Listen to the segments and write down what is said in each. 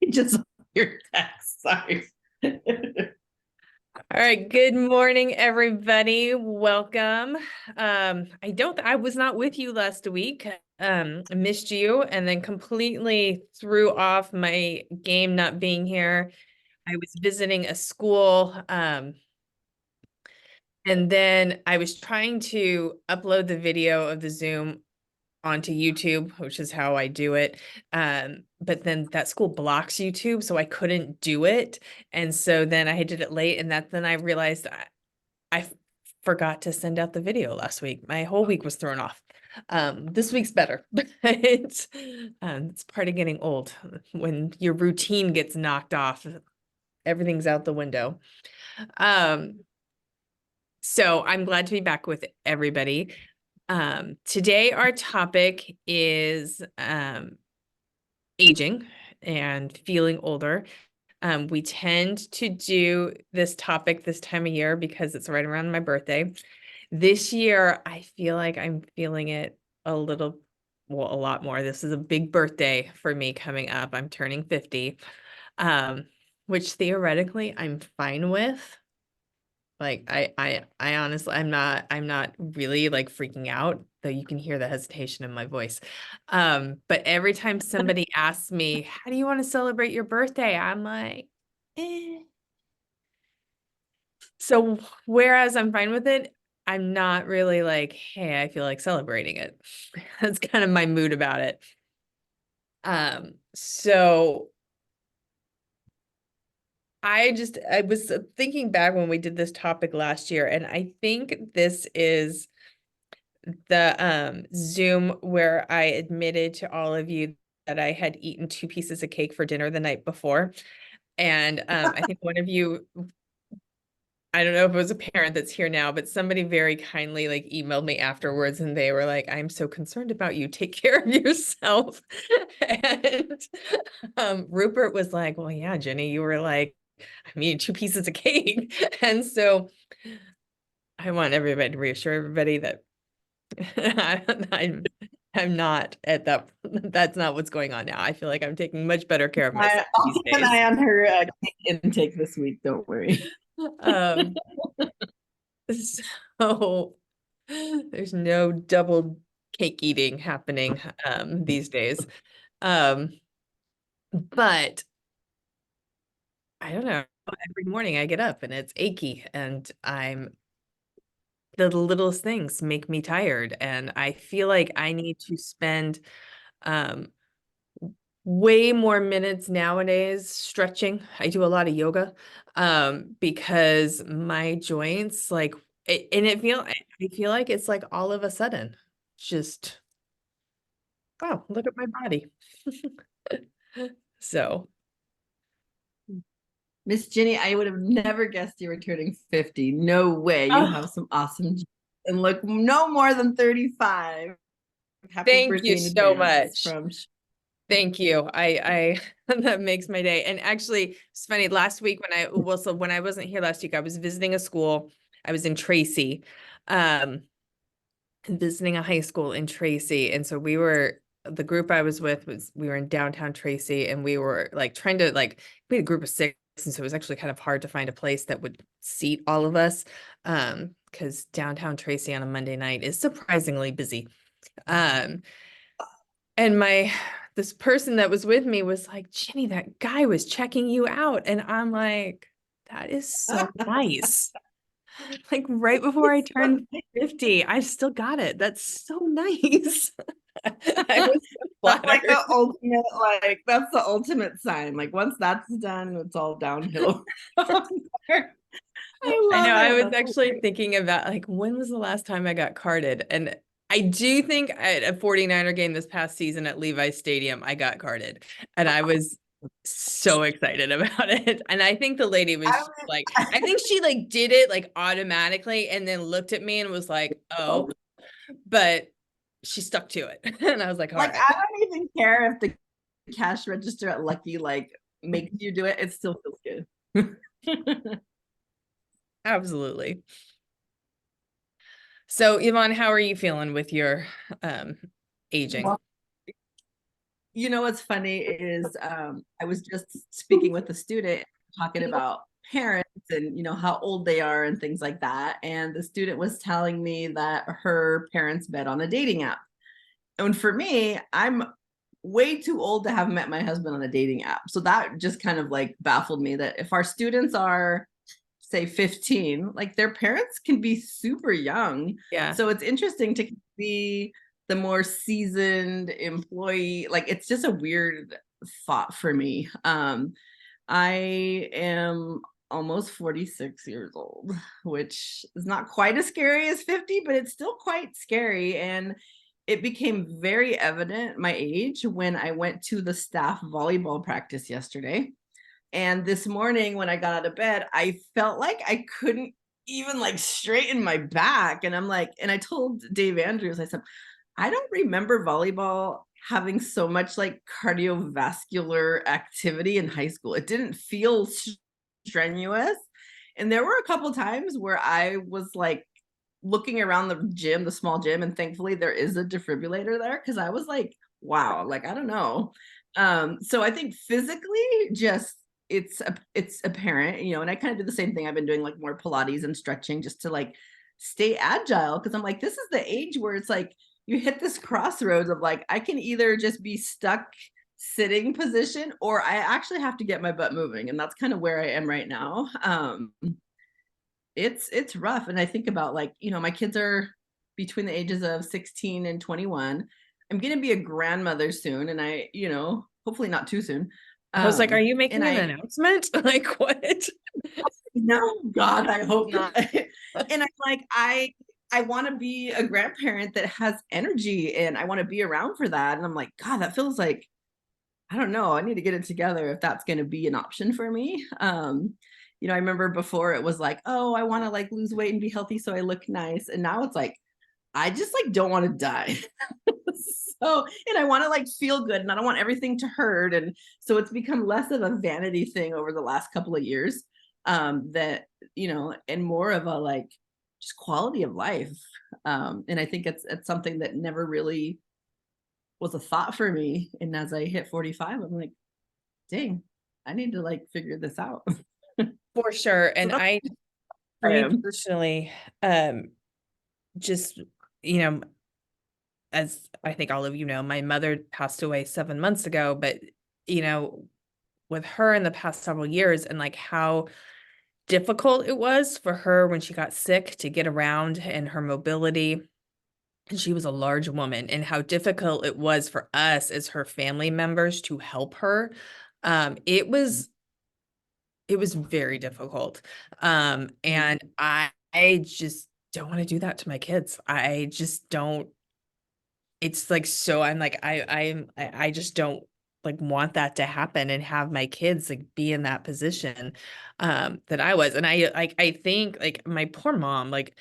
Just your text. Sorry. All right, good morning, everybody. Welcome. I was not with you last week. I missed you and then completely threw off my game not being here. I was visiting a school, and then I was trying to upload the video of the Zoom onto YouTube, which is how I do it. But then that school blocks YouTube, so I couldn't do it. And so then I did it late, and then I realized I forgot to send out the video last week. My whole week was thrown off. This week's better, but it's part of getting old. When your routine gets knocked off, everything's out the window. So I'm glad to be back with everybody. Today our topic is aging and feeling older. We tend to do this topic this time of year because it's right around my birthday. This year, I feel like I'm feeling it a lot more. This is a big birthday for me coming up. I'm turning 50, which theoretically I'm fine with. Like I honestly, I'm not really like freaking out, though you can hear the hesitation in my voice. But every time somebody asks me, how do you want to celebrate your birthday? I'm like, eh. So whereas I'm fine with it, I'm not really like, hey, I feel like celebrating it. That's kind of my mood about it. So I was thinking back when we did this topic last year, and I think this is the Zoom where I admitted to all of you that I had eaten 2 pieces of cake for dinner the night before. And I think one of you, I don't know if it was a parent that's here now, but somebody very kindly like emailed me afterwards and they were like, I'm so concerned about you. Take care of yourself. And Rupert was like, well, yeah, Jenny, you were like, I eating 2 pieces of cake. And so I want everybody to reassure everybody that I'm I'm not at that. That's not what's going on now. I feel like I'm taking much better care of myself I'll these keep an days. eye on her intake this week. Don't worry. Um, so there's no double cake eating happening these days. Um, but I don't know. Every morning I get up and it's achy and the littlest things make me tired. And I feel like I need to spend um way more minutes nowadays stretching. I do a lot of yoga because my joints like I feel like it's like all of a sudden just wow, look at my body. So Miss Jenny, I would have never guessed you were turning 50. No way. You have oh, some awesome genes and look no more than 35. Happy thank you birthday in so advance much. from Thank you. That makes my day. And actually, it's funny. Last week so when I wasn't here last week, I was visiting a school. I was in Tracy. Um, visiting a high school in Tracy. And so the group I was with we were in downtown Tracy and we were like trying to we had a group of 6. And so it was actually kind of hard to find a place that would seat all of us. Because downtown Tracy on a Monday night is surprisingly busy. Um, and this person that was with me was like, Jenny, that guy was checking you out. And I'm like, that is so nice. Like right before I turned 50, I still got it. That's so nice. I was so that's like flattered. the ultimate, like that's the ultimate sign. Like once that's done, it's all downhill. I I know love I it. was That's actually thinking about like when was the last time I got carded? And I do think at a 49er game this past season at Levi's Stadium, I got carded. And I was so excited about it. And I think the lady was like, I think she like did it like automatically and then looked at me and was like, oh, but she stuck to it. And I was like, all like right. I don't even care if the cash register at Lucky like makes you do it. It still feels good. Absolutely. So Yvonne, how are you feeling with your aging? Well, You know what's funny is I was just speaking with a student talking about parents and how old they are and things like that. And the student was telling me that her parents met on a dating app. And for me, I'm way too old to have met my husband on a dating app. So that just kind of like baffled me that if our students are say 15, like their parents can be super young. Yeah. So it's interesting to be the more seasoned employee. Like it's just a weird thought for me. I am almost 46 years old, which is not quite as scary as 50, but it's still quite scary. And it became very evident my age when I went to the staff volleyball practice yesterday. And this morning when I got out of bed, I felt like I couldn't even like straighten my back. And I'm like, and I told Dave Andrews, I said, I don't remember volleyball having so much like cardiovascular activity in high school. It didn't feel strenuous. And there were a couple times where I was like looking around the gym, the small gym, and thankfully there is a defibrillator there because I was like, wow, like I don't know. So I think physically just it's apparent, and I kind of do the same thing. I've been doing like more Pilates and stretching just to like stay agile because I'm like, this is the age where it's like you hit this crossroads of like I can either just be stuck sitting position or I actually have to get my butt moving. And that's kind of where I am right now. It's rough. And I think about like, my kids are between the ages of 16 and 21. I'm going to be a grandmother soon. And hopefully not too soon. I was like, are you And making an announcement? Like what? no, God, I hope not. And I'm like, I want to be a grandparent that has energy and I want to be around for that. And I'm like, God, that feels like, I don't know. I need to get it together if that's going to be an option for me. I remember before it was like, oh, I want to like lose weight and be healthy so I look nice. And now it's like, I just like don't want to die. So, and I want to like feel good and I don't want everything to hurt. And so it's become less of a vanity thing over the last couple of years. That, and more of a like just quality of life. And I think it's something that never really was a thought for me. And as I hit 45, I'm like, dang, I need to like figure this out. For sure. So And for I me am. personally, just, as I think all of you know, my mother passed away 7 months ago, but you know, with her in the past several years and like how difficult it was for her when she got sick to get around and her mobility. And she was a large woman, and how difficult it was for us as her family members to help her. It was very difficult. And I just don't want to do that to my kids. I just don't. It's like, so I'm like, I just don't like want that to happen and have my kids like be in that position that I was. And I think like my poor mom, like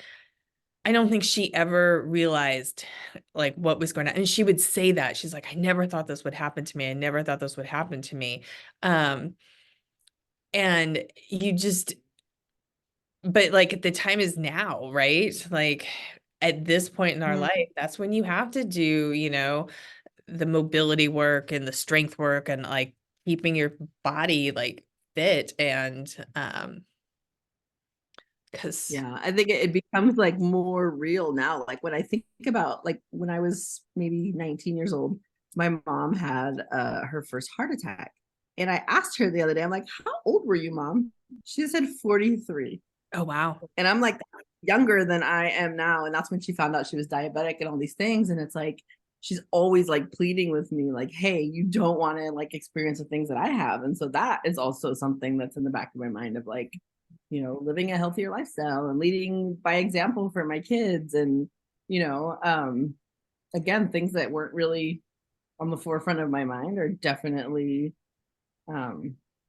I don't think she ever realized like what was going on. And she would say that. She's like, I never thought this would happen to me. I never thought this would happen to me. And you just, but like the time is now, right? Like at this point in our Mhm. life, that's when you have to do, the mobility work and the strength work and like keeping your body like fit and because Yeah, I think it becomes like more real now. Like when I think about like when I was maybe 19 years old, my mom had her first heart attack. And I asked her the other day, I'm like, how old were you, mom? She said 43. oh wow. And I'm like younger than I am now. And that's when she found out she was diabetic and all these things. And it's like she's always like pleading with me, like, hey, you don't want to like experience the things that I have. And so that is also something that's in the back of my mind of like, living a healthier lifestyle and leading by example for my kids. And, again, things that weren't really on the forefront of my mind are definitely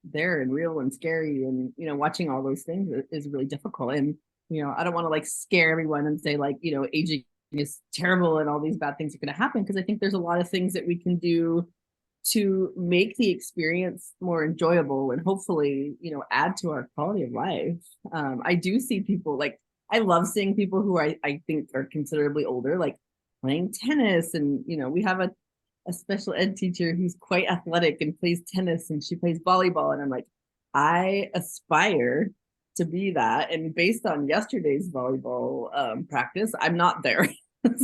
there and real and scary. And, watching all those things is really difficult. And, I don't want to like scare everyone and say like, aging is terrible and all these bad things are going to happen. Cause I think there's a lot of things that we can do to make the experience more enjoyable and hopefully, add to our quality of life. I do see people like, I love seeing people who I think are considerably older, like playing tennis. And, we have a a special ed teacher who's quite athletic and plays tennis, and she plays volleyball. And I'm like, I aspire to be that. And based on yesterday's volleyball practice, I'm not there.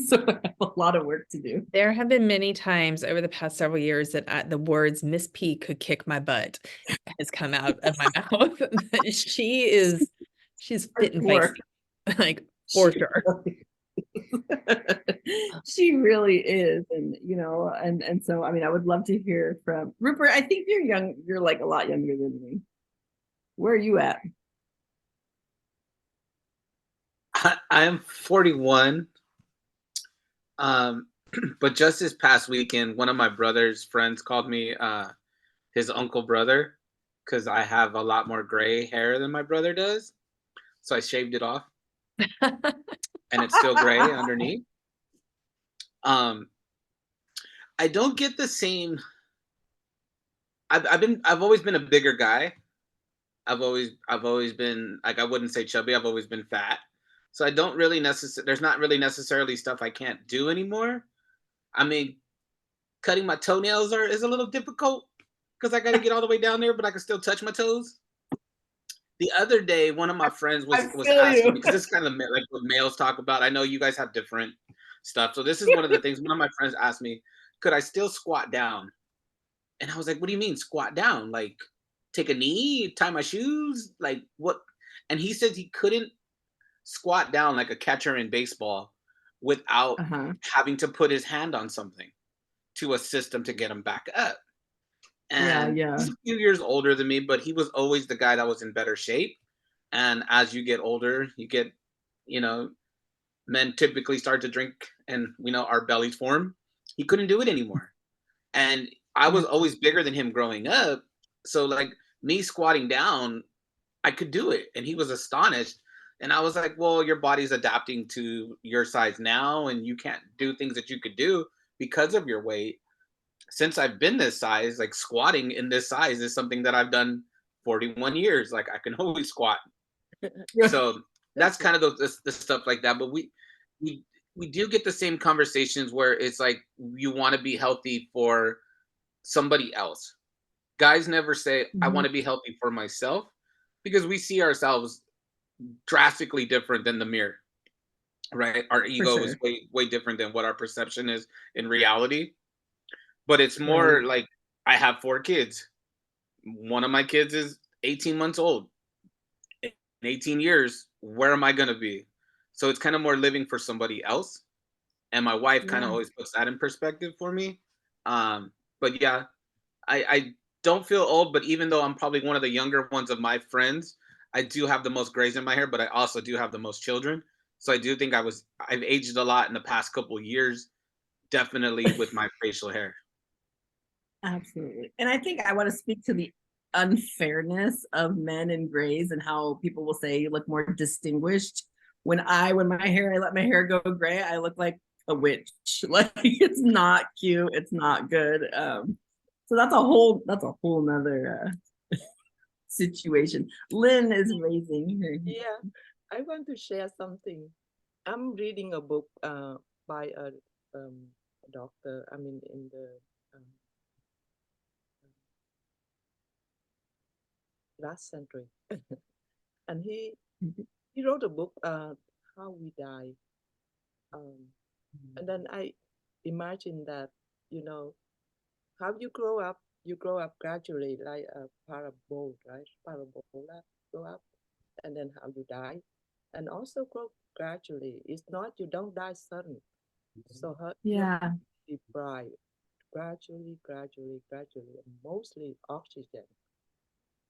So I have a lot of work to do. There have been many times over the past several years that the words Miss P could kick my butt has come out of my mouth. She's fit and Hardcore. feisty, like for sure. She really is. And and so I mean, I would love to hear from Rupert. I think you're young, you're like a lot younger than me. Where are you at? I am 41. But just this past weekend, one of my brother's friends called me his uncle brother because I have a lot more gray hair than my brother does. So I shaved it off and it's still gray underneath. I don't get the same. I've always been a bigger guy. I've always been, like, I wouldn't say chubby. I've always been fat. So I don't really there's not really necessarily stuff I can't do anymore. I mean, cutting my toenails is a little difficult because I got to get all the way down there, but I can still touch my toes. The other day, one of my friends was asking me, because this is kind of like what males talk about. I know you guys have different stuff. So this is one of the things. One of my friends asked me, could I still squat down? And I was like, what do you mean squat down? Like take a knee, tie my shoes? Like what? And he says he couldn't squat down like a catcher in baseball without having to put his hand on something to assist him to get him back up. And he's a few years older than me, but he was always the guy that was in better shape. And as you get older, you get, men typically start to drink and, our bellies form. He couldn't do it anymore. And I was always bigger than him growing up. So like me squatting down, I could do it. And he was astonished. And I was like, well, your body's adapting to your size now, and you can't do things that you could do because of your weight. Since I've been this size, like squatting in this size is something that I've done 41 years. Like I can always squat. So that's kind of the stuff like that. But we do get the same conversations where it's like you want to be healthy for somebody else. Guys never say, I want to be healthy for myself, because we see ourselves drastically different than the mirror, right? Our ego is way different than what our perception is in reality. But it's more like, I have 4 kids. One of my kids is 18 months old. In 18 years, where am I going to be? So it's kind of more living for somebody else. And my wife kind of always puts that in perspective for me. But yeah, I don't feel old, but even though I'm probably one of the younger ones of my friends, I do have the most grays in my hair, but I also do have the most children. So I do think I've aged a lot in the past couple of years, definitely with my facial hair. Absolutely. And I think I want to speak to the unfairness of men in grays and how people will say you look more distinguished. When I let my hair go gray, I look like a witch. Like it's not cute. It's not good. So that's a whole nother situation. Lynn is raising her. Yeah, I want to share something. I'm reading a book by a doctor. I mean, in the last century, and he wrote a book, How We Die. And then I imagine that, how you grow up gradually like a parabol, right? Parabola, grow up, and then how you die, and also grow gradually. It's not you don't die suddenly. So deprived gradually, and mostly oxygen.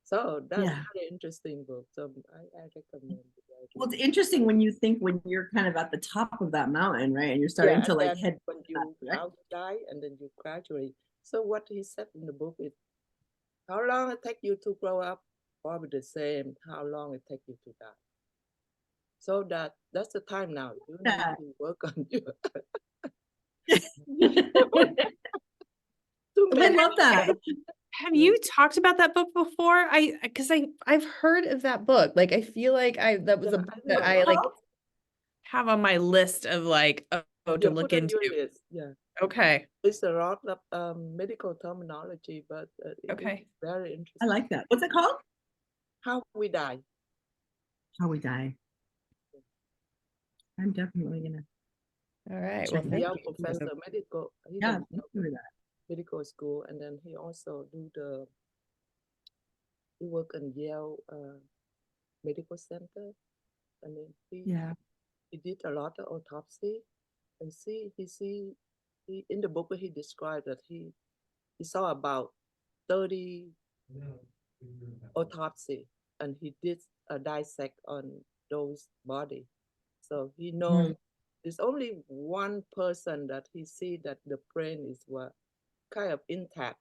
So that's a very interesting book. So I recommend it. Well, it's interesting when you think when you're kind of at the top of that mountain, right? And you're starting to like head when you die and then you gradually. So what he said in the book is, how long it take you to grow up? Probably the same. How long it take you to die? So that's the time now. You need to work on you. I love that. Have you talked about that book before? Because I've heard of that book. Like I feel like that was a book that I like have on my list of like to look into. Yeah. Okay. It's a lot of medical terminology, but it Okay. is very I interesting. like that. What's it called? How we die. How we die. I'm definitely gonna. All right. Sure. Well, Thank Yale you. professor, medical. He Yeah, went thank to you for that. medical school, and then he also he worked in Yale Medical Center, and then Yeah. he did a lot of autopsy, and he in the book where he described that he saw about 30 autopsy, and he did a dissect on those body. So he know there's only one person that he see that the brain is what kind of intact,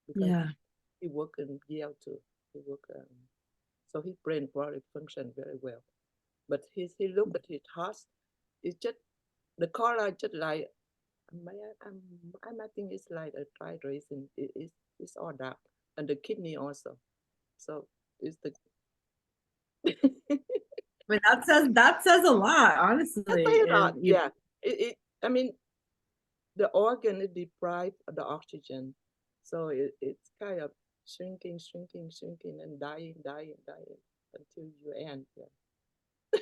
because Yeah. he worked in Yale too. He work so his brain probably function very well. But he looked at his heart. It's just the color just like I think it's like a dry raisin. It's all dark, and the kidney also. So it's the I mean, that says a lot, honestly. And yeah. I mean, the organ is deprived of the oxygen, so it's kind of shrinking, and dying until you end. Yeah.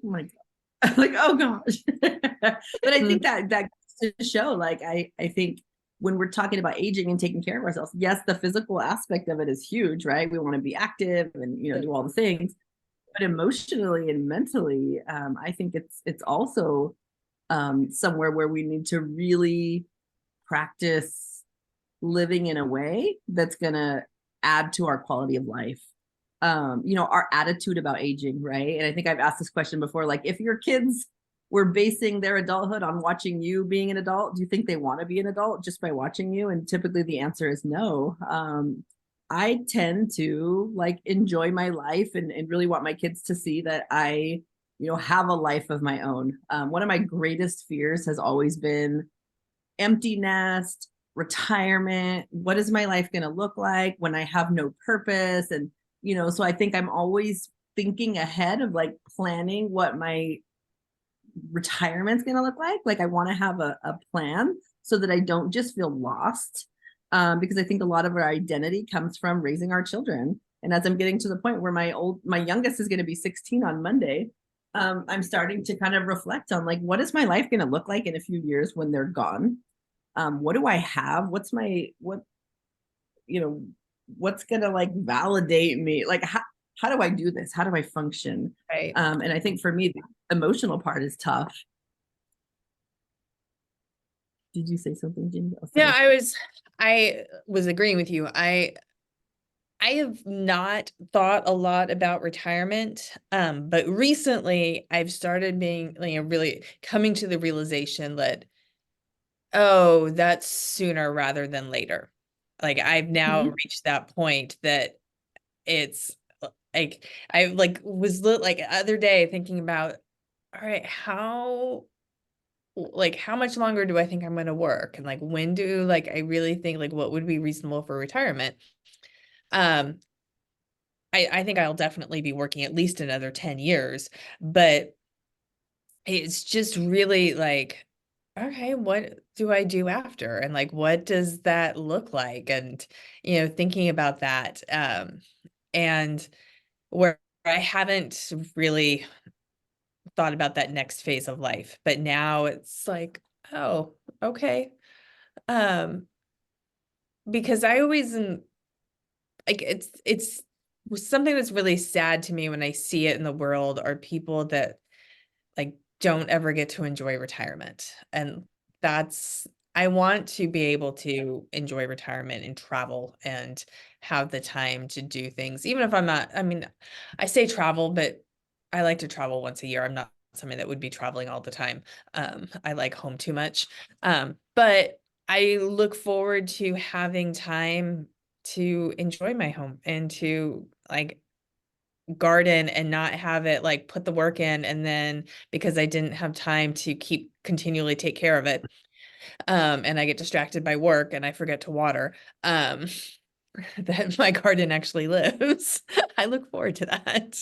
oh my God. Like, oh gosh. But I think that goes to show, like, I think when we're talking about aging and taking care of ourselves, yes, the physical aspect of it is huge, right? We want to be active and do all the things, but emotionally and mentally, I think it's also somewhere where we need to really practice living in a way that's going to add to our quality of life. Our attitude about aging, right? And I think I've asked this question before, like, if your kids were basing their adulthood on watching you being an adult, do you think they want to be an adult just by watching you? And typically the answer is no. I tend to like enjoy my life and really want my kids to see that I, have a life of my own. One of my greatest fears has always been empty nest, retirement. What is my life going to look like when I have no purpose? And, so I think I'm always thinking ahead of like planning what my retirement's going to look like. Like I want to have a plan so that I don't just feel lost. Because I think a lot of our identity comes from raising our children. And as I'm getting to the point where my youngest is going to be 16 on Monday, I'm starting to kind of reflect on like, what is my life going to look like in a few years when they're gone? What do I have? What's gonna like validate me? Like how do I do this? How do I function? Right. And I think for me, the emotional part is tough. Did you say something, Jenny? Oh, Yeah, I was agreeing with you. I have not thought a lot about retirement, but recently I've started being, really coming to the realization that, oh, that's sooner rather than later. Like I've now reached that point that it's like I like was like other day thinking about, all right, how much longer do I think I'm going to work, and like when do like I really think like what would be reasonable for retirement. I think I'll definitely be working at least another 10 years, but it's just really like, okay, what do I do after? And like, what does that look like? And, thinking about that, and where I haven't really thought about that next phase of life, but now it's like, oh, okay. Because I always like it's something that's really sad to me when I see it in the world are people that like don't ever get to enjoy retirement. And I want to be able to enjoy retirement and travel and have the time to do things, even if I'm not, I mean, I say travel, but I like to travel once a year. I'm not somebody that would be traveling all the time. I like home too much. But I look forward to having time to enjoy my home and to like garden and not have it like put the work in, and then because I didn't have time to continually take care of it, and I get distracted by work and I forget to water, that my garden actually lives. I look forward to that.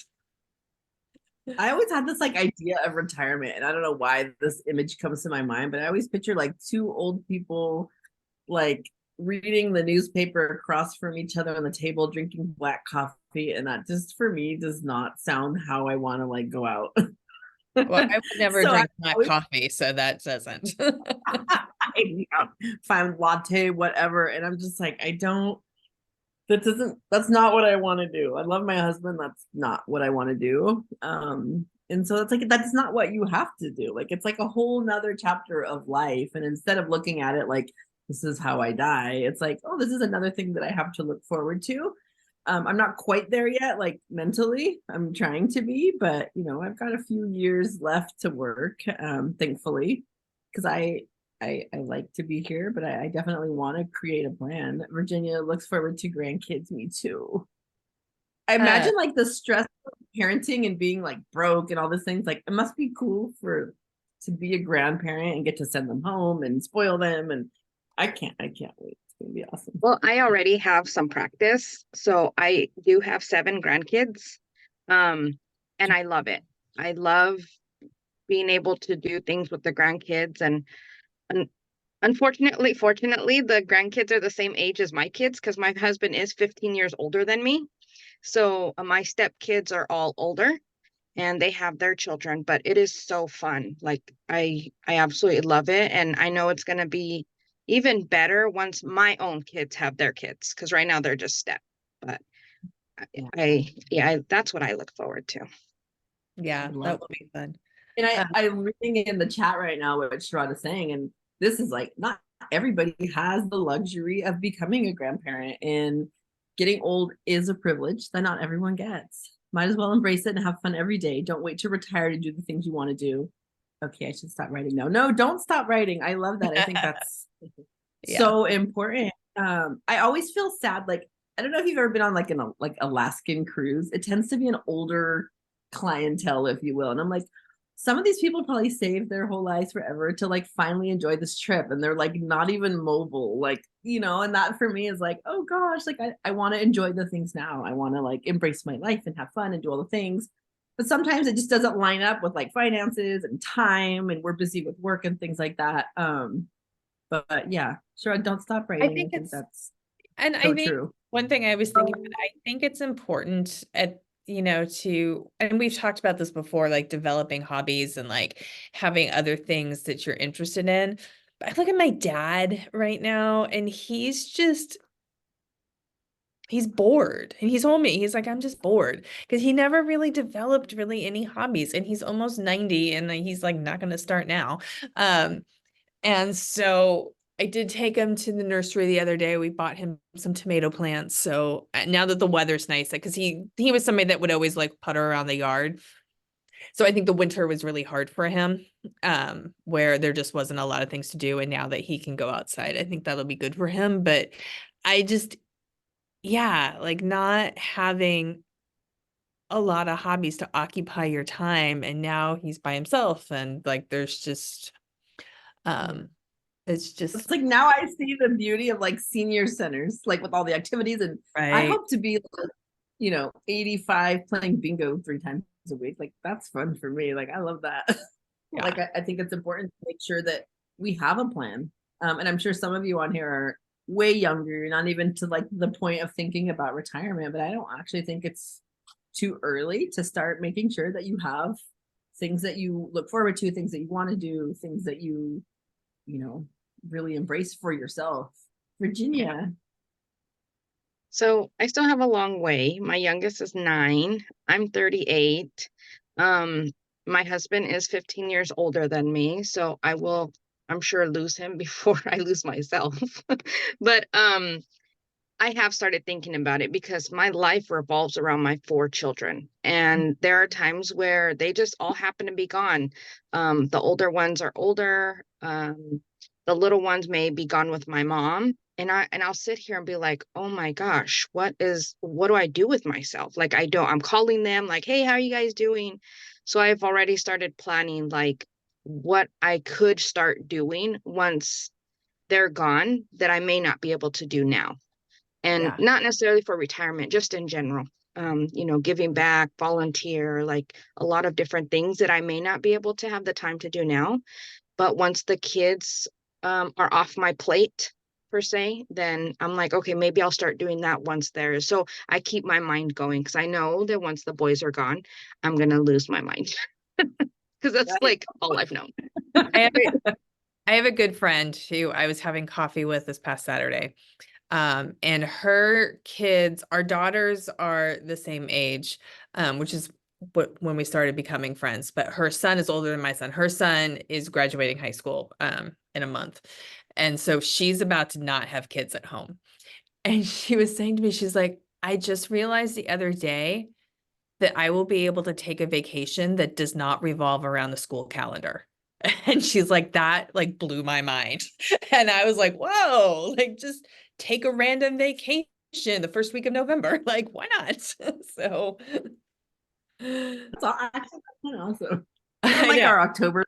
I always had this like idea of retirement, and I don't know why this image comes to my mind, but I always picture like two old people like reading the newspaper across from each other on the table, drinking black coffee, and that just for me does not sound how I want to like go out. Well, I would never So drink I black always coffee, so that doesn't. find latte, whatever, and I'm just like, I don't. That's not what I want to do. I love my husband. That's not what I want to do. And so it's like that's not what you have to do. Like it's like a whole nother chapter of life. And instead of looking at it like this is how I die, it's like, oh, this is another thing that I have to look forward to. I'm not quite there yet, like mentally. I'm trying to be, but I've got a few years left to work, thankfully, because I like to be here, but I definitely want to create a plan. Virginia looks forward to grandkids, me too. I Uh, imagine like the stress of parenting and being like broke and all these things. Like it must be cool to be a grandparent and get to send them home and spoil them. And I can't wait. It's gonna be awesome. Well, I already have some practice, so I do have 7 grandkids. And I love it. I love being able to do things with the grandkids and fortunately, the grandkids are the same age as my kids because my husband is 15 years older than me. So my stepkids are all older and they have their children, but it is so fun. Like I absolutely love it. And I know it's going to be even better once my own kids have their kids because right now they're just step. But that's what I look forward to. yeah, love that will be fun. And Um, I'm reading in the chat right now what Sherrod is saying, and this is like not everybody has the luxury of becoming a grandparent, and getting old is a privilege that not everyone gets. Might as well embrace it and have fun every day. Don't wait to retire to do the things you want to do. Okay, I should stop writing now. No, don't stop writing. I love that. I think that's yeah. so important. I always feel sad. Like I don't know if you've ever been on like an like Alaskan cruise. It tends to be an older clientele, if you will, and I'm like, some of these people probably saved their whole lives forever to like finally enjoy this trip, and they're like not even mobile, like and that for me is like, oh gosh, like I want to enjoy the things now. I want to like embrace my life and have fun and do all the things, but sometimes it just doesn't line up with like finances and time, and we're busy with work and things like that. But yeah, sure, don't stop I writing. I think think it's, that's and I so think true. one thing I was thinking about, I think it's important and we've talked about this before, like developing hobbies and like having other things that you're interested in. But I look at my dad right now and he's bored. And he's told me, he's like, I'm just bored because he never really developed really any hobbies and he's almost 90 and he's like not going to start now. And so I did take him to the nursery the other day. We bought him some tomato plants. So now that the weather's nice, because he was somebody that would always like putter around the yard. So I think the winter was really hard for him, where there just wasn't a lot of things to do. And now that he can go outside, I think that'll be good for him. But I just, yeah, like not having a lot of hobbies to occupy your time. And now he's by himself and like there's just it's It's just like now I see the beauty of like senior centers, like with all the activities, and I right. hope to be like 85 playing bingo 3 times a week. Like that's fun for me. Like I love that. Yeah. Like I think it's important to make sure that we have a plan. And I'm sure some of you on here are way younger, not even to like the point of thinking about retirement, but I don't actually think it's too early to start making sure that you have things that you look forward to, things that you want to do, things that you know, really embrace for yourself. Virginia. So I still have a long way. My youngest is 9. I'm 38. My husband is 15 years older than me, so I will, I'm sure, lose him before I lose myself. But I have started thinking about it because my life revolves around my 4 children. And there are times where they just all happen to be gone. The older ones are older. The little ones may be gone with my mom. And I'll sit here and be like, oh my gosh, what do I do with myself? Like I'm calling them like, hey, how are you guys doing? So I've already started planning like what I could start doing once they're gone that I may not be able to do now. And Yeah. not necessarily for retirement, just in general. giving back, volunteer, like a lot of different things that I may not be able to have the time to do now. But once the kids are off my plate, per se, then I'm like, okay, maybe I'll start doing that once there. So I keep my mind going because I know that once the boys are gone, I'm going to lose my mind because that's like all I've known. I have a good friend who I was having coffee with this past Saturday. And her kids, our daughters are the same age, which is when we started becoming friends, but her son is older than my son. Her son is graduating high school, in a month. And so she's about to not have kids at home. And she was saying to me, she's like, I just realized the other day that I will be able to take a vacation that does not revolve around the school calendar. And she's like, that like blew my mind. And I was like, whoa, like just take a random vacation the first week of November. Like, why not? So That's all, actually, that's kind of awesome. I Like know. our October,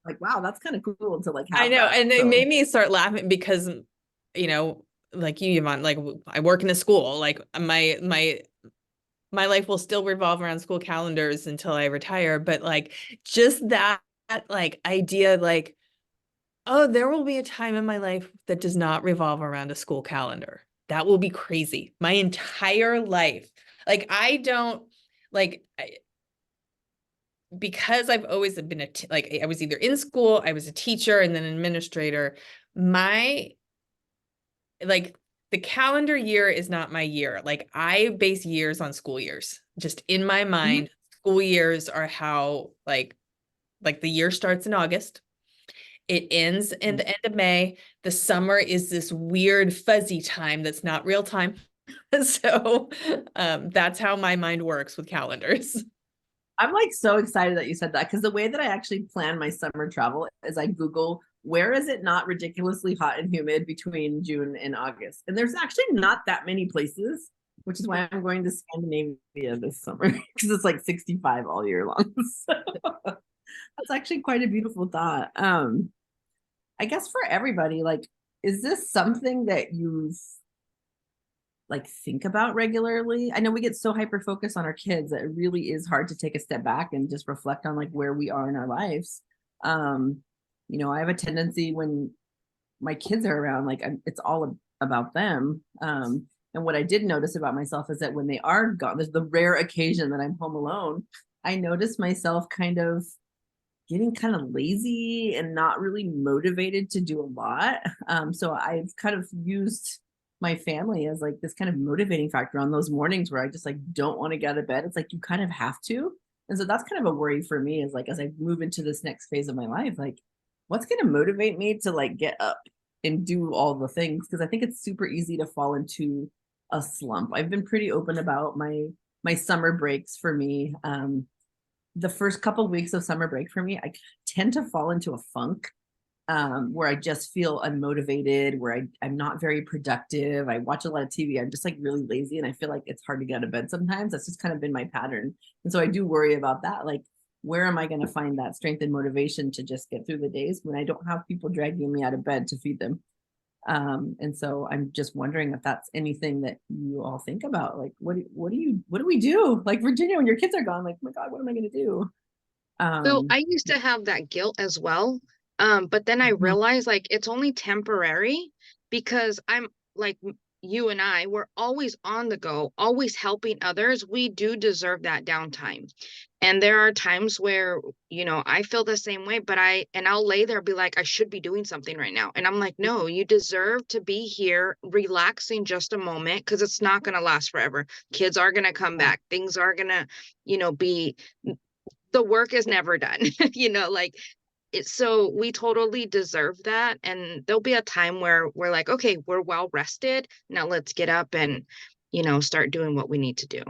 like, wow, that's kind of cool to like have I know. that. And it So, made me start laughing because, like you, Yvonne, like I work in a school, like my life will still revolve around school calendars until I retire. But like just that like idea, like, oh, there will be a time in my life that does not revolve around a school calendar. That will be crazy. My entire life. Like I don't like because I've always been like I was either in school, I was a teacher and then an administrator. My like the calendar year is not my year. Like I base years on school years. Just in my mind, school years are how like the year starts in August. It ends in the end of May. The summer is this weird fuzzy time that's not real time. So that's how my mind works with calendars. I'm like so excited that you said that because the way that I actually plan my summer travel is I Google where is it not ridiculously hot and humid between June and August. And there's actually not that many places, which is why I'm going to Scandinavia this summer because it's like 65 all year long. So that's actually quite a beautiful thought. I guess for everybody, like, is this something that you've like think about regularly? I know we get so hyper focused on our kids that it really is hard to take a step back and just reflect on like where we are in our lives. I have a tendency when my kids are around, like it's all about them. And what I did notice about myself is that when they are gone, there's the rare occasion that I'm home alone. I notice myself kind of getting kind of lazy and not really motivated to do a lot. So I've kind of used my family as like this kind of motivating factor on those mornings where I just like don't want to get out of bed. It's like you kind of have to. And so that's kind of a worry for me is like as I move into this next phase of my life, like what's going to motivate me to like get up and do all the things? Because I think it's super easy to fall into a slump. I've been pretty open about my summer breaks for me. The first couple of weeks of summer break for me, I tend to fall into a funk where I just feel unmotivated, where I'm not very productive. I watch a lot of TV. I'm just like really lazy and I feel like it's hard to get out of bed sometimes. That's just kind of been my pattern. And so I do worry about that. Like, where am I going to find that strength and motivation to just get through the days when I don't have people dragging me out of bed to feed them? And so I'm just wondering if that's anything that you all think about. Like, what do we do? Like Virginia, when your kids are gone, like, oh my God, what am I going to do? So I used to have that guilt as well. But then I realized like it's only temporary because I'm like you and we're always on the go, always helping others. We do deserve that downtime. And there are times where, I feel the same way, but I'll lay there, be like, I should be doing something right now. And I'm like, no, you deserve to be here relaxing just a moment because it's not going to last forever. Kids are going to come back. Things are going to, be, the work is never done, like so we totally deserve that. And there'll be a time where we're like, okay, we're well rested. Now let's get up and, start doing what we need to do.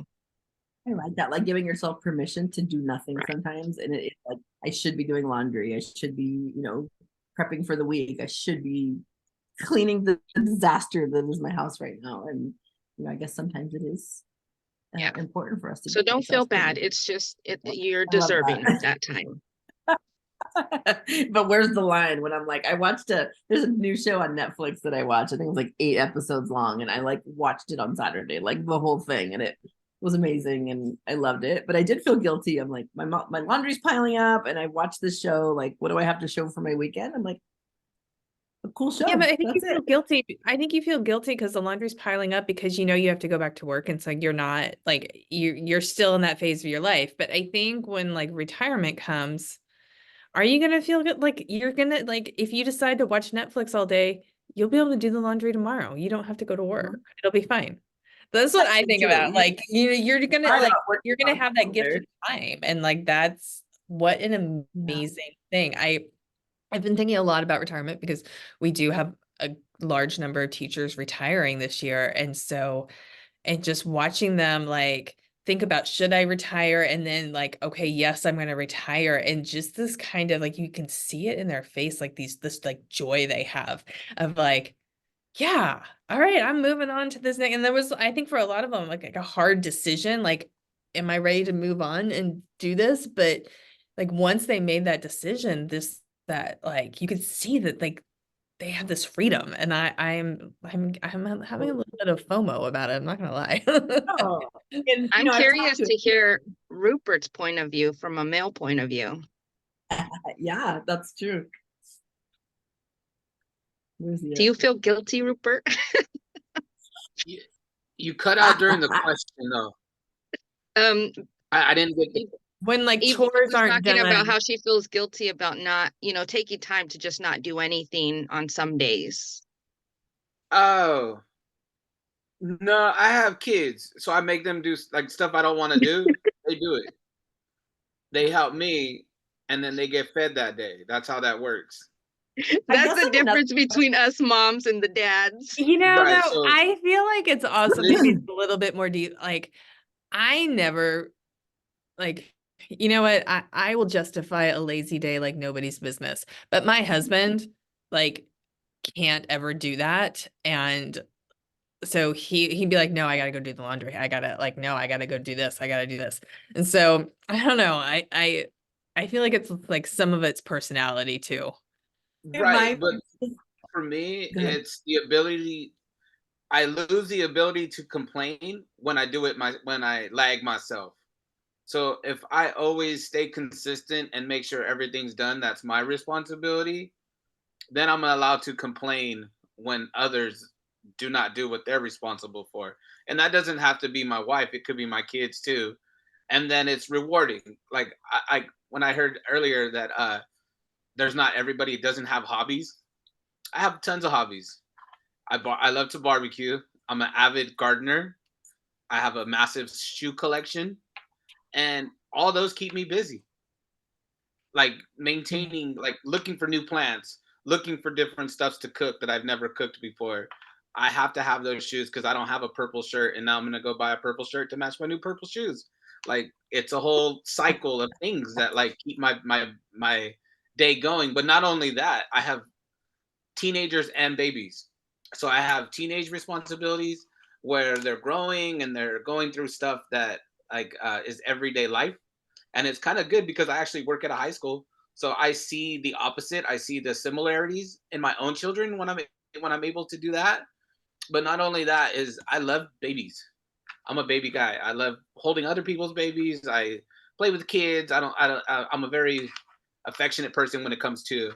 I like that, like giving yourself permission to do nothing sometimes. And it's like, I should be doing laundry. I should be, prepping for the week. I should be cleaning the disaster that is my house right now. And, I guess sometimes it is important for us to. So don't feel bad. It's just, you're deserving that time. But where's the line when I'm like, there's a new show on Netflix that I watch. I think it was like 8 episodes long. And I like watched it on Saturday, like the whole thing. And it was amazing and I loved it. But I did feel guilty. I'm like, my laundry's piling up and I watched this show. Like, what do I have to show for my weekend? I'm like, a cool show. Yeah, but I think you That's feel it. guilty. I think you feel guilty because the laundry's piling up because you know you have to go back to work. And so you're not like you're still in that phase of your life. But I think when like retirement comes, are you gonna feel good? Like you're gonna like if you decide to watch Netflix all day, you'll be able to do the laundry tomorrow. You don't have to go to work. It'll be fine. That's what I think True. about. Like you're gonna I know, like we're you're gonna have that gift there. of time. And like that's what an amazing thing. I've been thinking a lot about retirement because we do have a large number of teachers retiring this year. And so, and just watching them like think about, should I retire? And then like, okay, yes, I'm going to retire. And just this kind of like, you can see it in their face, like this like joy they have of like, yeah, all right, I'm moving on to this next. And there was, I think for a lot of them, like a hard decision, like, am I ready to move on and do this? But like once they made that decision, that like you could see that like they have this freedom, and I'm having a little bit of FOMO about it. I'm not gonna lie. Oh, and I'm I've talked curious to hear Rupert's point of view from a male point of view. yeah, that's true. Where's the Do you feel guilty, Rupert? You cut out during the question though. I didn't get the When like Eve chores was aren't talking about done. how she feels guilty about not, taking time to just not do anything on some days. Oh. No, I have kids, so I make them do like stuff I don't want to do. They do it. They help me, and then they get fed that day. That's how that works. That's the difference between us moms and the dads. You know, Right, though, so I feel like it's also this- maybe it's a little bit more deep. Like, I never, like, you know what? I will justify a lazy day like nobody's business. But my husband, like, can't ever do that. And so he'd be like, no, I gotta go do the laundry. I gotta like, no, I gotta go do this. I gotta do this. And so I don't know. I feel like it's like some of it's personality too. right, but for me, it's the ability. I lose the ability to complain when I do it when I lag myself. So if I always stay consistent and make sure everything's done, that's my responsibility. Then I'm allowed to complain when others do not do what they're responsible for. And that doesn't have to be my wife, it could be my kids too. And then it's rewarding. Like I when I heard earlier that there's not everybody doesn't have hobbies. I have tons of hobbies. I love to barbecue. I'm an avid gardener. I have a massive shoe collection, and all those keep me busy. Like maintaining, like looking for new plants, looking for different stuffs to cook that I've never cooked before. I have to have those shoes because I don't have a purple shirt, and now I'm gonna go buy a purple shirt to match my new purple shoes. Like it's a whole cycle of things that like keep my day going. But not only that, I have teenagers and babies. So I have teenage responsibilities where they're growing and they're going through stuff that like is everyday life. And it's kind of good because I actually work at a high school. So I see the opposite. I see the similarities in my own children when I'm able to do that. But not only that is I love babies. I'm a baby guy. I love holding other people's babies. I play with kids. I'm a very affectionate person when it comes to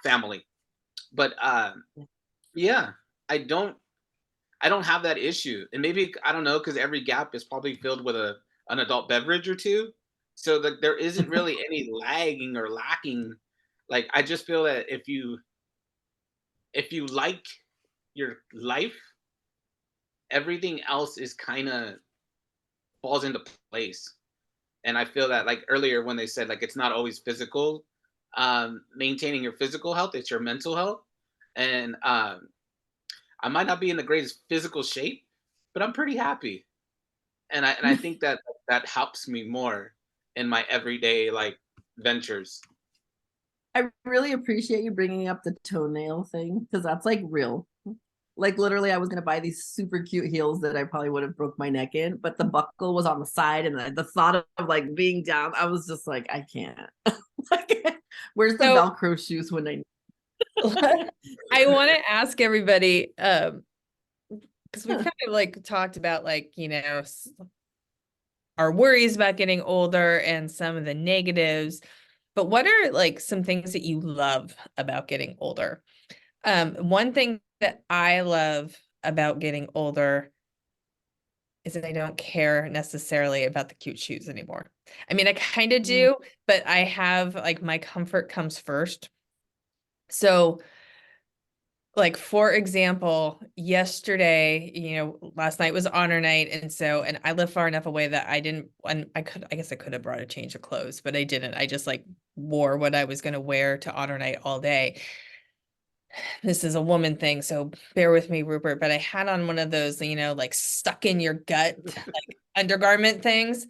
family. But yeah, I don't have that issue. And maybe I don't know because every gap is probably filled with an adult beverage or two. So that there isn't really any lagging or lacking. Like I just feel that if you like your life, everything else is kind of falls into place. And I feel that like earlier when they said like it's not always physical, maintaining your physical health, it's your mental health. And I might not be in the greatest physical shape, but I'm pretty happy. And I think that helps me more in my everyday like ventures. I really appreciate you bringing up the toenail thing because that's like real. Like literally, I was gonna buy these super cute heels that I probably would have broke my neck in, but the buckle was on the side, and the thought of like being down, I was just like, I can't. Like, where's the Velcro shoes when I? I want to ask everybody, because we've kind of like talked about like, you know, our worries about getting older and some of the negatives, but what are like some things that you love about getting older? One thing that I love about getting older is that I don't care necessarily about the cute shoes anymore. I mean, I kind of do, but I have like my comfort comes first. So like, for example, yesterday, you know, last night was honor night. And I live far enough away that I didn't, and I guess I could have brought a change of clothes, but I didn't. I just like wore what I was going to wear to honor night all day. This is a woman thing, so bear with me, Rupert, but I had on one of those, you know, like stuck in your gut, like undergarment things.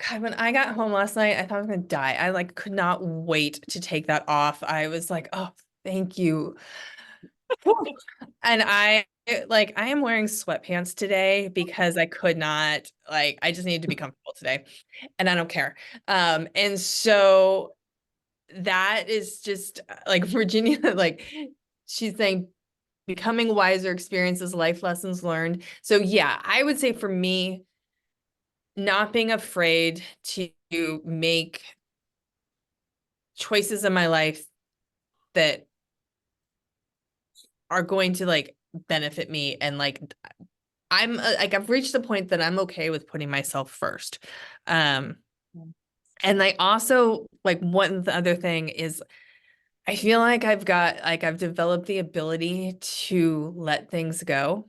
God, when I got home last night, I thought I was gonna die. I like could not wait to take that off. I was like, oh, thank you. And I am wearing sweatpants today because I could not, like, I just needed to be comfortable today, and I don't care. And so that is just like Virginia, like she's saying, becoming wiser, experiences, life lessons learned. So yeah, I would say for me, not being afraid to make choices in my life that are going to like benefit me, and like I'm like I've reached the point that I'm okay with putting myself first. And I also like one the other thing is I feel like I've developed the ability to let things go.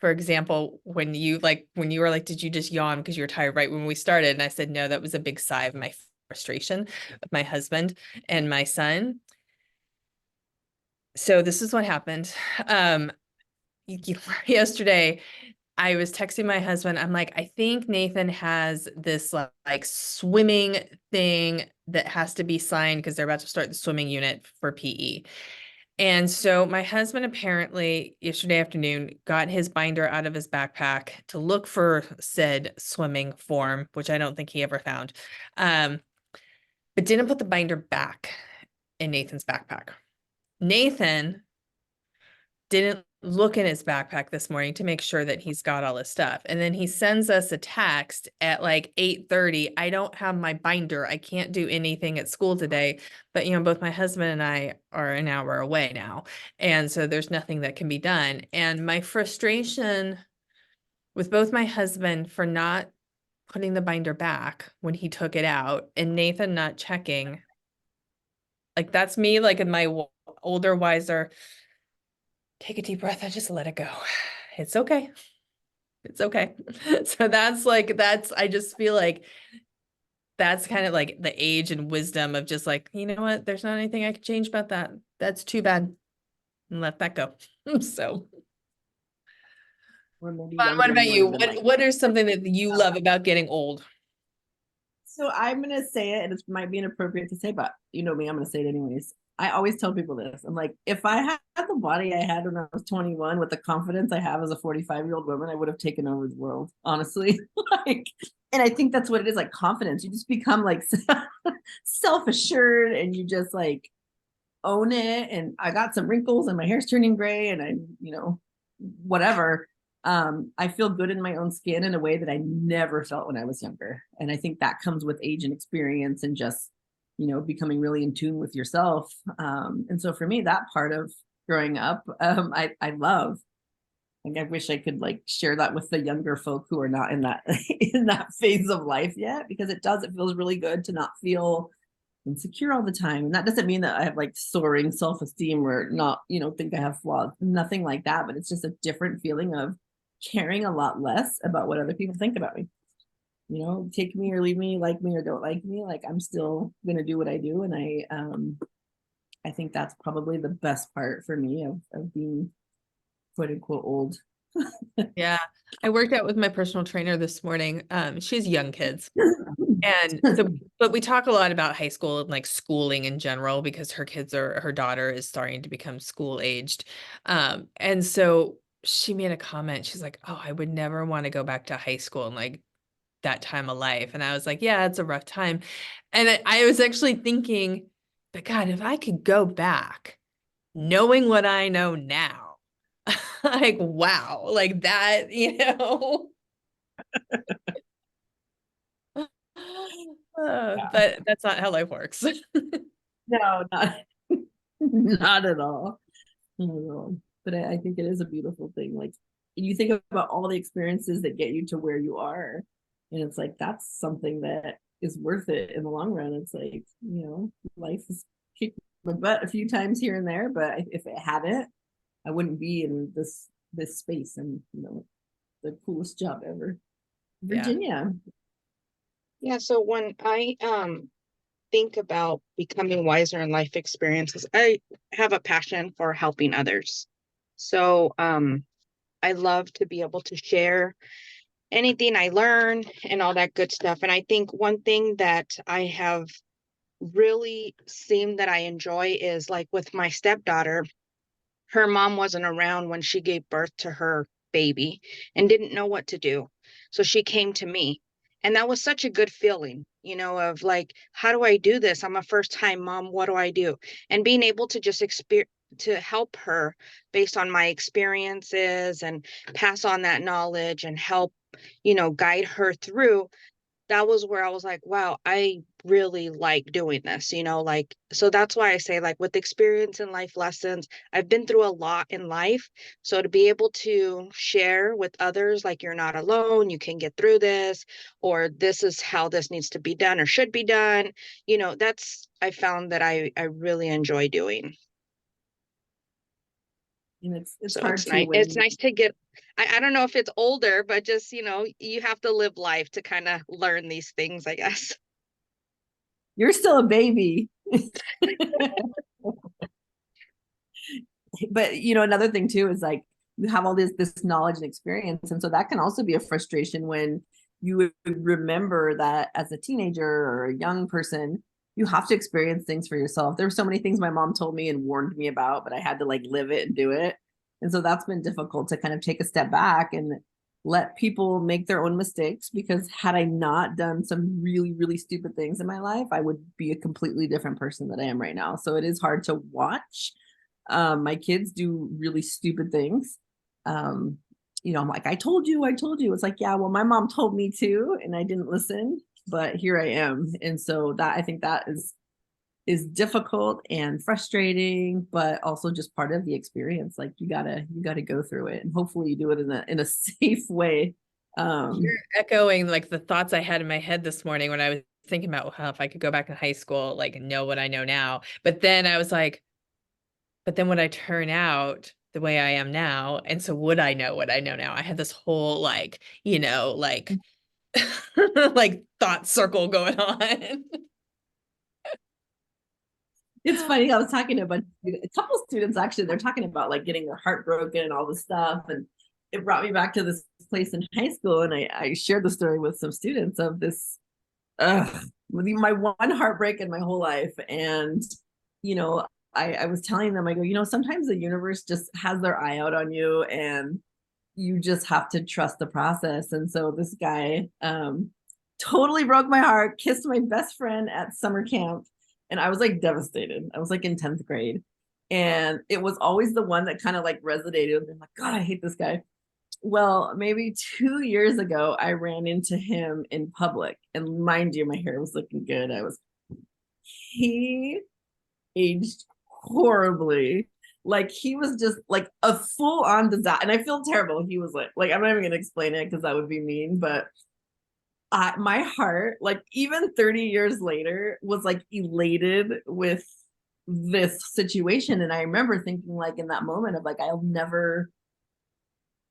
For example, when you were like, did you just yawn because you were tired right when we started? And I said, no, that was a big sigh of my frustration of my husband and my son. So this is what happened. Yesterday, I was texting my husband. I'm like, I think Nathan has this like swimming thing that has to be signed because they're about to start the swimming unit for PE. And so my husband apparently yesterday afternoon got his binder out of his backpack to look for said swimming form, which I don't think he ever found, but didn't put the binder back in Nathan's backpack. Nathan didn't look in his backpack this morning to make sure that he's got all his stuff. And then he sends us a text at like 8:30. I don't have my binder. I can't do anything at school today. But, you know, both my husband and I are an hour away now. And so there's nothing that can be done. And my frustration with both my husband for not putting the binder back when he took it out and Nathan not checking, like that's me, like in my older, wiser, take a deep breath and just let it go. It's okay. It's okay. So I just feel like that's kind of like the age and wisdom of just like, you know what, there's not anything I can change about that. That's too bad. And let that go. So, what about you? What are something that you love about getting old? So I'm gonna say it, and it might be inappropriate to say, but you know me, I'm gonna say it anyways. I always tell people this. I'm like, if I had the body I had when I was 21 with the confidence I have as a 45-year-old woman, I would have taken over the world, honestly. Like, and I think that's what it is, like confidence. You just become like self-assured and you just like own it. And I got some wrinkles and my hair's turning gray and I'm, you know, whatever. I feel good in my own skin in a way that I never felt when I was younger. And I think that comes with age and experience and just, you know, becoming really in tune with yourself. And so for me, that part of growing up, I love. Like I wish I could like share that with the younger folk who are not in that in that phase of life yet, because it feels really good to not feel insecure all the time. And that doesn't mean that I have like soaring self-esteem or not, you know, think I have flaws, nothing like that, but it's just a different feeling of caring a lot less about what other people think about me. You know, take me or leave me, like me or don't like me, like I'm still gonna do what I do. And I think that's probably the best part for me of being quote unquote old. Yeah. I worked out with my personal trainer this morning. She has young kids. And so, but we talk a lot about high school and like schooling in general because her daughter is starting to become school aged. And so she made a comment. She's like, oh, I would never want to go back to high school and like that time of life. And I was like, yeah, it's a rough time. And I was actually thinking, but God, if I could go back knowing what I know now, Like, wow, like that, you know. But that's not how life works. No, not not at all. Not at all. But I think it is a beautiful thing. Like you think about all the experiences that get you to where you are, and it's like that's something that is worth it in the long run. It's like, life has kicked my butt a few times here and there, but if it hadn't, I wouldn't be in this space. And the coolest job ever. Yeah. Virginia. Yeah, so when I think about becoming wiser in life experiences, I have a passion for helping others. So I love to be able to share anything I learn and all that good stuff. And I think one thing that I have really seen that I enjoy is like with my stepdaughter, her mom wasn't around when she gave birth to her baby and didn't know what to do. So she came to me. And that was such a good feeling, of like, how do I do this? I'm a first time mom. What do I do? And being able to just to help her based on my experiences and pass on that knowledge and help, guide her through, that was where I was like, wow, I really like doing this, like, so that's why I say, like, with experience and life lessons, I've been through a lot in life. So to be able to share with others, like, you're not alone, you can get through this, or this is how this needs to be done or should be done, that's, I found that I really enjoy doing. And it's So hard it's to nice. when It's nice to get, I don't know if it's older, but just, you have to live life to kind of learn these things, I guess. you're still a baby. But another thing too is like you have all this knowledge and experience, and so that can also be a frustration when you remember that as a teenager or a young person you have to experience things for yourself. There were so many things my mom told me and warned me about, but I had to like live it and do it. And so that's been difficult to kind of take a step back and let people make their own mistakes, because had I not done some really, really stupid things in my life, I would be a completely different person than I am right now. So it is hard to watch. My kids do really stupid things. I'm like, I told you. It's like, yeah, well, my mom told me to, and I didn't listen, but here I am. And so that, I think that is difficult and frustrating, but also just part of the experience. Like you gotta go through it, and hopefully you do it in a safe way. You're echoing like the thoughts I had in my head this morning when I was thinking about how if I could go back in high school, like know what I know now. But then I was like, but then would I turn out the way I am now? And so would I know what I know now? I had this whole like, like like thought circle going on. It's funny. I was talking to a couple students actually. They're talking about like getting their heart broken and all this stuff, and it brought me back to this place in high school. And I shared the story with some students of this, my one heartbreak in my whole life. And I was telling them, I go, sometimes the universe just has their eye out on you, and you just have to trust the process. And so this guy totally broke my heart, kissed my best friend at summer camp. And I was like devastated. I was like in 10th grade. And it was always the one that kind of like resonated with me. I'm like, God, I hate this guy. Well, maybe 2 years ago, I ran into him in public. And mind you, my hair was looking good. He aged horribly. Like he was just like a full-on disaster. And I feel terrible. He was like I'm not even gonna explain it because that would be mean, but my heart, like even 30 years later, was like elated with this situation. And I remember thinking like in that moment of like, I'll never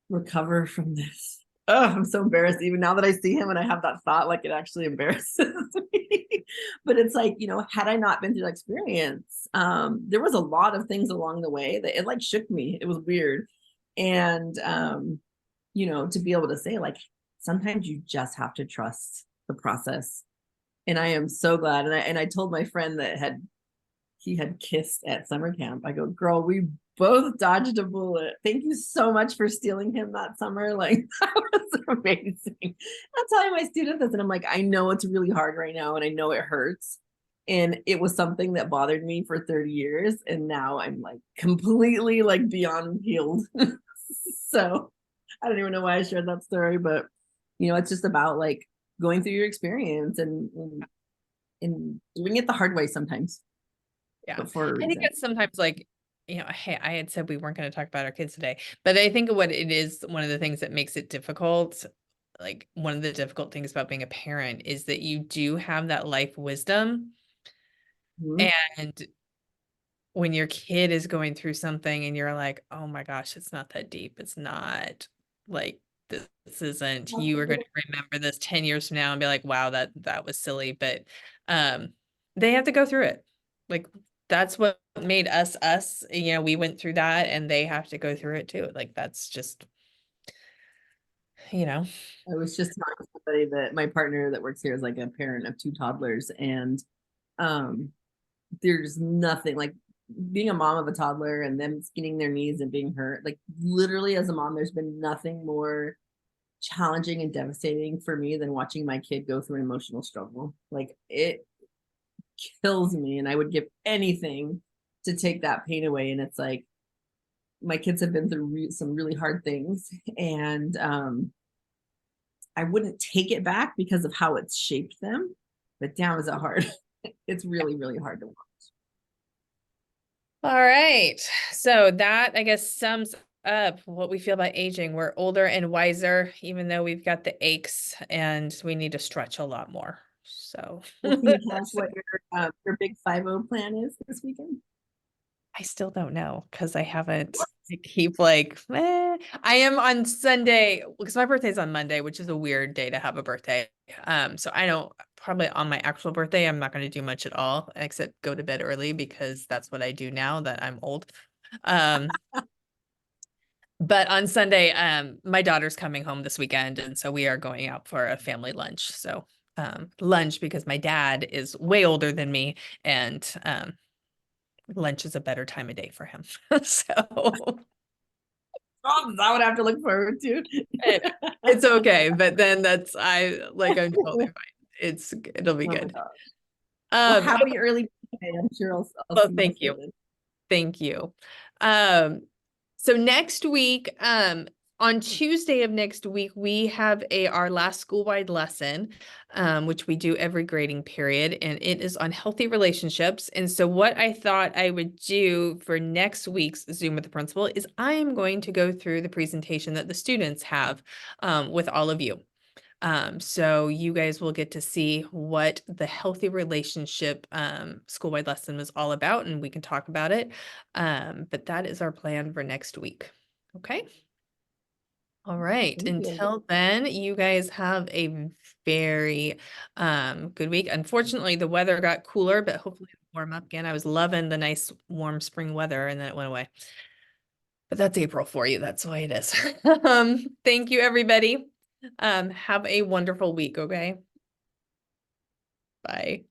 recover from this. Oh, I'm so embarrassed. Even now that I see him and I have that thought, like it actually embarrasses me. But it's like, had I not been through that experience, there was a lot of things along the way that it like shook me. It was weird. And to be able to say like, sometimes you just have to trust the process. And I am so glad. And I told my friend that he had kissed at summer camp. I go, girl, we both dodged a bullet. Thank you so much for stealing him that summer. Like that was amazing. I'm telling my students this, and I'm like, I know it's really hard right now, and I know it hurts, And it was something that bothered me for 30 years. And now I'm like completely like beyond healed. So I don't even know why I shared that story, but it's just about like going through your experience and doing it the hard way sometimes. Yeah. But for a I think reason. it's sometimes like, hey, I had said we weren't going to talk about our kids today, but I think what it is, one of the things that makes it difficult, like one of the difficult things about being a parent is that you do have that life wisdom. Mhm. And when your kid is going through something and you're like, oh my gosh, it's not that deep. It's not like this isn't, you are going to remember this 10 years from now and be like, wow, that was silly. But they have to go through it. Like that's what made us us. We went through that and they have to go through it too. Like that's just, I was just talking to somebody that my partner that works here is like a parent of 2 toddlers, and there's nothing like being a mom of a toddler and them skinning their knees and being hurt. Like literally as a mom, there's been nothing more challenging and devastating for me than watching my kid go through an emotional struggle. Like it kills me, and I would give anything to take that pain away. And it's like my kids have been through some really hard things, and I wouldn't take it back because of how it's shaped them, but damn is it hard. It's really, really hard to watch. all right. So that I guess sums up what we feel about aging. We're older and wiser, even though we've got the aches and we need to stretch a lot more. So Well, can you tell us what your big 5-0 plan is this weekend? I still don't know because I haven't. I keep like, I am on Sunday because my birthday's on Monday, which is a weird day to have a birthday. So I don't probably on my actual birthday, I'm not going to do much at all except go to bed early because that's what I do now that I'm old. But on Sunday, my daughter's coming home this weekend, and so we are going out for a family lunch. So lunch because my dad is way older than me, and lunch is a better time of day for him. So Oh, that would have to look forward to. it's okay, but then I'm totally fine. It'll be good. Well, happy early birthday. I'm sure I'll Well, see thank you. Thank you. So next week, on Tuesday of next week, we have our last school-wide lesson, which we do every grading period, and it is on healthy relationships. And so what I thought I would do for next week's Zoom with the principal is I am going to go through the presentation that the students have with all of you. So you guys will get to see what the healthy relationship school-wide lesson was all about, and we can talk about it. But that is our plan for next week. Okay. All right. Until then, you guys have a very good week. Unfortunately, the weather got cooler, but hopefully it'll warm up again. I was loving the nice warm spring weather and then it went away. But that's April for you. That's why it is. Thank you, everybody. Have a wonderful week, okay? Bye.